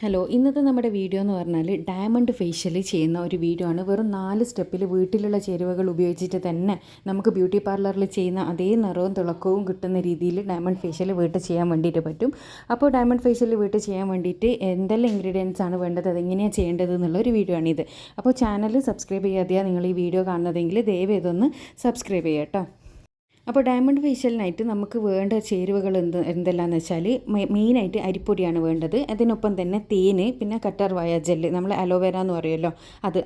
Hello, ഇന്നത്തെ നമ്മുടെ video എന്ന് പറഞ്ഞാൽ ഡയമണ്ട് ഫേഷ്യൽ ചെയ്യുന്ന ഒരു വീഡിയോ ആണ്. വെറും 4 സ്റ്റെപ്പിൽ വീട്ടിലുള്ള ചേരുവകൾ ഉപയോഗിച്ചിട്ട് തന്നെ നമുക്ക് ബ്യൂട്ടി പാർലറിൽ ചെയ്യുന്ന അതേ നിറവും തിളക്കവും കിട്ടുന്ന രീതിയിൽ ഡയമണ്ട് ഫേഷ്യൽ വീട്ടിൽ ചെയ്യാൻ വേണ്ടിയിട്ട് പറ്റും. അപ്പോൾ ഡയമണ്ട് ഫേഷ്യൽ വീട്ടിൽ ചെയ്യാൻ വേണ്ടിയിട്ട് എന്തെല്ലാം ഇൻഗ്രീഡിയൻസ് ആണ് വേണ്ടത്, അതെങ്ങനെയാണ് ചെയ്യേണ്ടത് എന്നുള്ള ഒരു വീഡിയോ ആണിത്. അപ്പോൾ ചാനൽ സബ്സ്ക്രൈബ് ചെയ്യാതെയാണ് നിങ്ങൾ ഈ വീഡിയോ കാണുന്നതെങ്കിൽ ദയവ് ഇതൊന്ന് സബ്സ്ക്രൈബ് ചെയ്യാം കേട്ടോ. അപ്പോൾ ഡയമണ്ട് ഫേഷ്യലിനായിട്ട് നമുക്ക് വേണ്ട ചേരുവകൾ എന്തെല്ലാമെന്ന് വെച്ചാൽ മെയിനായിട്ട് അരിപ്പൊടിയാണ് വേണ്ടത്. അതിനൊപ്പം തന്നെ തേന്, പിന്നെ കറ്റാർവാഴ ജെല്ല്, നമ്മൾ അലോവേര എന്ന് പറയുമല്ലോ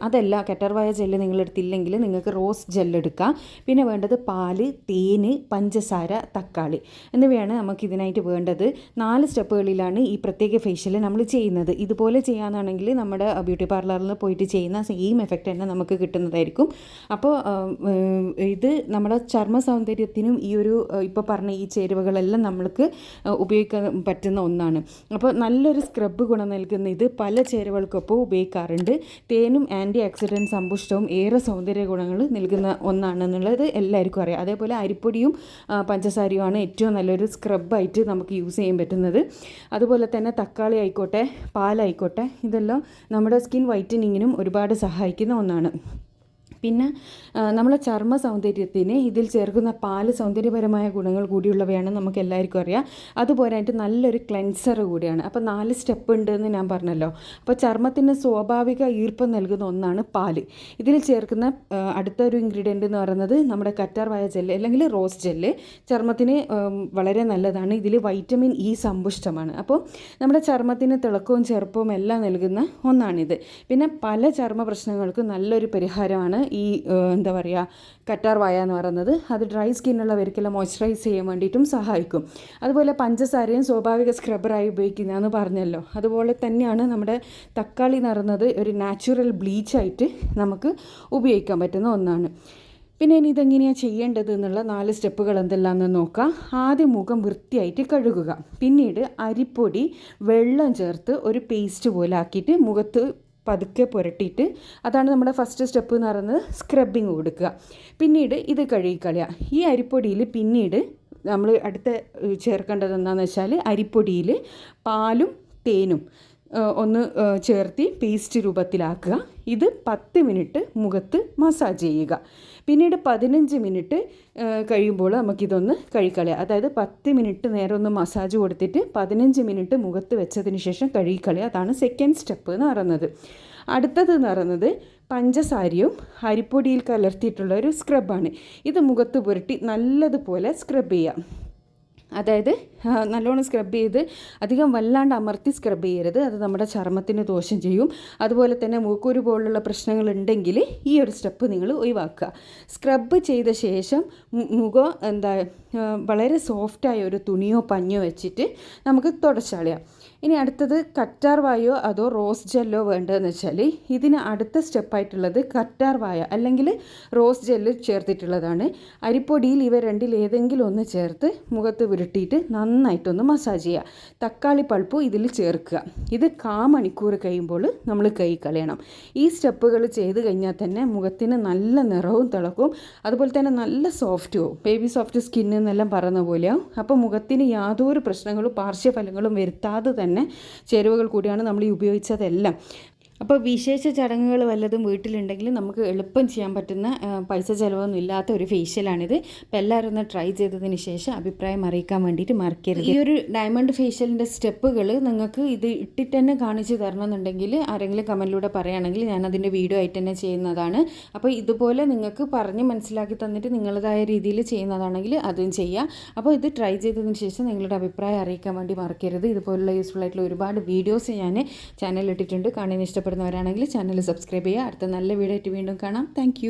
അതല്ല. കറ്റാർവാഴ ജെല്ല് നിങ്ങളെടുത്തില്ലെങ്കിൽ നിങ്ങൾക്ക് റോസ് ജെല്ല് എടുക്കാം. പിന്നെ വേണ്ടത് പാല്, തേന്, പഞ്ചസാര, തക്കാളി എന്നിവയാണ് നമുക്ക് ഇതിനായിട്ട് വേണ്ടത്. 4 സ്റ്റെപ്പുകളിലാണ് ഈ പ്രത്യേക ഫേഷ്യൽ നമ്മൾ ചെയ്യുന്നത്. ഇതുപോലെ ചെയ്യാനാണെങ്കിൽ നമ്മുടെ ബ്യൂട്ടി പാർലറിൽ പോയിട്ട് ചെയ്യുന്ന സെയിം എഫക്റ്റ് തന്നെ നമുക്ക് കിട്ടുന്നതായിരിക്കും. അപ്പോൾ ഇത് നമ്മുടെ ചർമ്മ സൗന്ദര്യത്തിനും ഈ ഒരു ഇപ്പോൾ പറഞ്ഞ ഈ ചേരുവകളെല്ലാം നമ്മൾക്ക് ഉപയോഗിക്കാൻ പറ്റുന്ന ഒന്നാണ്. അപ്പോൾ നല്ലൊരു സ്ക്രബ് ഗുണം നൽകുന്ന ഇത് പല ചേരുവകൾക്കൊപ്പം ഉപയോഗിക്കാറുണ്ട്. തേനും ആൻറ്റി ഓക്സിഡൻറ്റ് സമ്പുഷ്ടവും ഏറെ സൗന്ദര്യ ഗുണങ്ങൾ നൽകുന്ന ഒന്നാണെന്നുള്ളത് എല്ലാവർക്കും അറിയാം. അതേപോലെ അരിപ്പൊടിയും പഞ്ചസാരയുമാണ് ഏറ്റവും നല്ലൊരു സ്ക്രബായിട്ട് നമുക്ക് യൂസ് ചെയ്യാൻ പറ്റുന്നത്. അതുപോലെ തന്നെ തക്കാളി ആയിക്കോട്ടെ, പാലായിക്കോട്ടെ, ഇതെല്ലാം നമ്മുടെ സ്കിൻ വൈറ്റനിങ്ങിനും ഒരുപാട് സഹായിക്കുന്ന ഒന്നാണ്. പിന്നെ നമ്മളെ ചർമ്മ സൗന്ദര്യത്തിന് ഇതിൽ ചേർക്കുന്ന പാല് സൗന്ദര്യപരമായ ഗുണങ്ങൾ കൂടിയുള്ളവയാണ്, നമുക്ക് എല്ലാവർക്കും അറിയാം. അതുപോരായിട്ട് നല്ലൊരു ക്ലെൻസർ കൂടിയാണ്. അപ്പോൾ 4 സ്റ്റെപ്പ് ഉണ്ടെന്ന് ഞാൻ പറഞ്ഞല്ലോ. അപ്പോൾ ചർമ്മത്തിന് സ്വാഭാവിക ഈർപ്പം നൽകുന്ന ഒന്നാണ് പാല്. ഇതിൽ ചേർക്കുന്ന അടുത്തൊരു ഇൻഗ്രീഡിയൻ്റ് എന്ന് പറയുന്നത് നമ്മുടെ കറ്റാർവാഴ ജെല്ല് അല്ലെങ്കിൽ റോസ് ജെല്ല്. ചർമ്മത്തിന് വളരെ നല്ലതാണ്. ഇതിൽ വൈറ്റമിൻ ഇ സമ്പുഷ്ടമാണ്. അപ്പോൾ നമ്മുടെ ചർമ്മത്തിന് തിളക്കവും ചെറുപ്പവും എല്ലാം നൽകുന്ന ഒന്നാണിത്. പിന്നെ പല ചർമ്മ പ്രശ്നങ്ങൾക്കും നല്ലൊരു പരിഹാരമാണ് ഈ എന്താ പറയുക കറ്റാർവാഴ എന്ന് പറയുന്നത്. അത് ഡ്രൈ സ്കിന്നുള്ളവർക്കെല്ലാം മോയ്സ്ചറൈസ് ചെയ്യാൻ വേണ്ടിയിട്ടും സഹായിക്കും. അതുപോലെ പഞ്ചസാരയും സ്വാഭാവിക സ്ക്രബറായി ഉപയോഗിക്കുന്നതെന്ന് പറഞ്ഞല്ലോ. അതുപോലെ തന്നെയാണ് നമ്മുടെ തക്കാളി എന്ന് പറയുന്നത് ഒരു നാച്ചുറൽ ബ്ലീച്ചായിട്ട് നമുക്ക് ഉപയോഗിക്കാൻ പറ്റുന്ന ഒന്നാണ്. പിന്നെ ഇനി ഇതെങ്ങനെയാണ് ചെയ്യേണ്ടത് എന്നുള്ള 4 സ്റ്റെപ്പുകൾ എന്തെല്ലാമെന്ന് നോക്കാം. ആദ്യം മുഖം വൃത്തിയായിട്ട് കഴുകുക. പിന്നീട് അരിപ്പൊടി വെള്ളം ചേർത്ത് ഒരു പേസ്റ്റ് പോലെ ആക്കിയിട്ട് മുഖത്ത് പതുക്കെ പുരട്ടിയിട്ട്, അതാണ് നമ്മുടെ ഫസ്റ്റ് സ്റ്റെപ്പ് എന്ന് പറയുന്നത്, സ്ക്രബിങ് കൊടുക്കുക. പിന്നീട് ഇത് കഴുകിക്കളയുക. ഈ അരിപ്പൊടിയിൽ പിന്നീട് നമ്മൾ അടുത്ത ചേർക്കേണ്ടത് എന്താണെന്ന് വെച്ചാൽ അരിപ്പൊടിയിൽ പാലും തേനും ഒന്ന് ചേർത്തി പേസ്റ്റ് രൂപത്തിലാക്കുക. ഇത് 10 മിനിറ്റ് മുഖത്ത് മസാജ് ചെയ്യുക. പിന്നീട് 15 മിനിറ്റ് കഴിയുമ്പോൾ നമുക്കിതൊന്ന് കഴുകിക്കളയാം. അതായത് 10 മിനിറ്റ് നേരം ഒന്ന് മസാജ് കൊടുത്തിട്ട് 15 മിനിറ്റ് മുഖത്ത് വെച്ചതിന് ശേഷം കഴുകിക്കളയുക. അതാണ് സെക്കൻഡ് സ്റ്റെപ്പ് എന്ന് പറയുന്നത്. അടുത്തത് എന്ന് പറയുന്നത് പഞ്ചസാരയും അരിപ്പൊടിയിൽ കലർത്തിയിട്ടുള്ള ഒരു സ്ക്രബാണ്. ഇത് മുഖത്ത് പുരട്ടി നല്ലതുപോലെ സ്ക്രബ് ചെയ്യാം. അതായത് നല്ലോണം സ്ക്രബ് ചെയ്ത് അധികം വല്ലാണ്ട് അമർത്തി സ്ക്രബ് ചെയ്യരുത്. അത് നമ്മുടെ ചർമ്മത്തിന് ദോഷം ചെയ്യും. അതുപോലെ തന്നെ മൂക്കൂര് പോലുള്ള പ്രശ്നങ്ങളുണ്ടെങ്കിൽ ഈ ഒരു സ്റ്റെപ്പ് നിങ്ങൾ ഒഴിവാക്കുക. സ്ക്രബ് ചെയ്ത ശേഷം മുഖം വളരെ സോഫ്റ്റായ ഒരു തുണിയോ പഞ്ഞോ വെച്ചിട്ട് നമുക്ക് തുടച്ചളയാം. ഇനി അടുത്തത് കറ്റാർവാഴയോ അതോ റോസ് ജെല്ലോ വേണ്ടതെന്ന് വെച്ചാൽ ഇതിന് അടുത്ത സ്റ്റെപ്പായിട്ടുള്ളത് കറ്റാർവാഴ അല്ലെങ്കിൽ റോസ് ജെല്ല് ചേർത്തിട്ടുള്ളതാണ്. അരിപ്പൊടിയിൽ ഇവ രണ്ടിൽ ഏതെങ്കിലും ഒന്ന് ചേർത്ത് മുഖത്ത് പുരട്ടിയിട്ട് നന്നായിട്ടൊന്ന് മസാജ് ചെയ്യുക. തക്കാളി പൾപ്പ് ഇതിൽ ചേർക്കുക. ഇത് 1/4 മണിക്കൂർ കഴിയുമ്പോൾ നമ്മൾ കഴുകിക്കളയണം. ഈ സ്റ്റെപ്പുകൾ ചെയ്ത് കഴിഞ്ഞാൽ തന്നെ മുഖത്തിന് നല്ല നിറവും തിളക്കവും അതുപോലെ തന്നെ നല്ല സോഫ്റ്റും ബേബി സോഫ്റ്റ് സ്കിൻ എന്നെല്ലാം പറയുന്ന പോലെയാവും. അപ്പോൾ മുഖത്തിന് യാതൊരു പ്രശ്നങ്ങളും പാർശ്വഫലങ്ങളും വരുത്താതെ തന്നെ ചേരുവകൾ കൂടിയാണ് നമ്മൾ ഈ ഉപയോഗിച്ചതെല്ലാം. അപ്പോൾ വിശേഷ ചടങ്ങുകൾ വല്ലതും വീട്ടിലുണ്ടെങ്കിൽ നമുക്ക് എളുപ്പം ചെയ്യാൻ പറ്റുന്ന പൈസ ചിലവൊന്നും ഇല്ലാത്ത ഒരു ഫേഷ്യലാണിത്. അപ്പോൾ എല്ലാവരും ഒന്ന് ട്രൈ ചെയ്തതിന് ശേഷം അഭിപ്രായം അറിയിക്കാൻ വേണ്ടിയിട്ട് മറക്കരുത്. ഈ ഒരു ഡയമണ്ട് ഫേഷ്യലിൻ്റെ സ്റ്റെപ്പുകൾ നിങ്ങൾക്ക് ഇത് ഇട്ടിട്ട് തന്നെ കാണിച്ച് തരണമെന്നുണ്ടെങ്കിൽ ആരെങ്കിലും കമൻറ്റിലൂടെ പറയുകയാണെങ്കിൽ ഞാൻ അതിൻ്റെ വീഡിയോ ആയിട്ട് തന്നെ ചെയ്യുന്നതാണ്. അപ്പോൾ ഇതുപോലെ നിങ്ങൾക്ക് പറഞ്ഞ് മനസ്സിലാക്കി തന്നിട്ട് നിങ്ങളുടേതായ രീതിയിൽ ചെയ്യുന്നതാണെങ്കിൽ അതും ചെയ്യാം. അപ്പോൾ ഇത് ട്രൈ ചെയ്തതിന് ശേഷം നിങ്ങളുടെ അഭിപ്രായം അറിയിക്കാൻ വേണ്ടി മറക്കരുത്. ഇതുപോലുള്ള യൂസ്ഫുൾ ആയിട്ടുള്ള ഒരുപാട് വീഡിയോസ് ഞാൻ ചാനലിൽ ഇട്ടിട്ടുണ്ട്. കാണാൻ ഇഷ്ടപ്പെടുന്നവരാണെങ്കിൽ ചാനൽ സബ്സ്ക്രൈബ് ചെയ്യുക. അടുത്ത നല്ല വീഡിയോ ആയിട്ട് വീണ്ടും കാണാം. താങ്ക്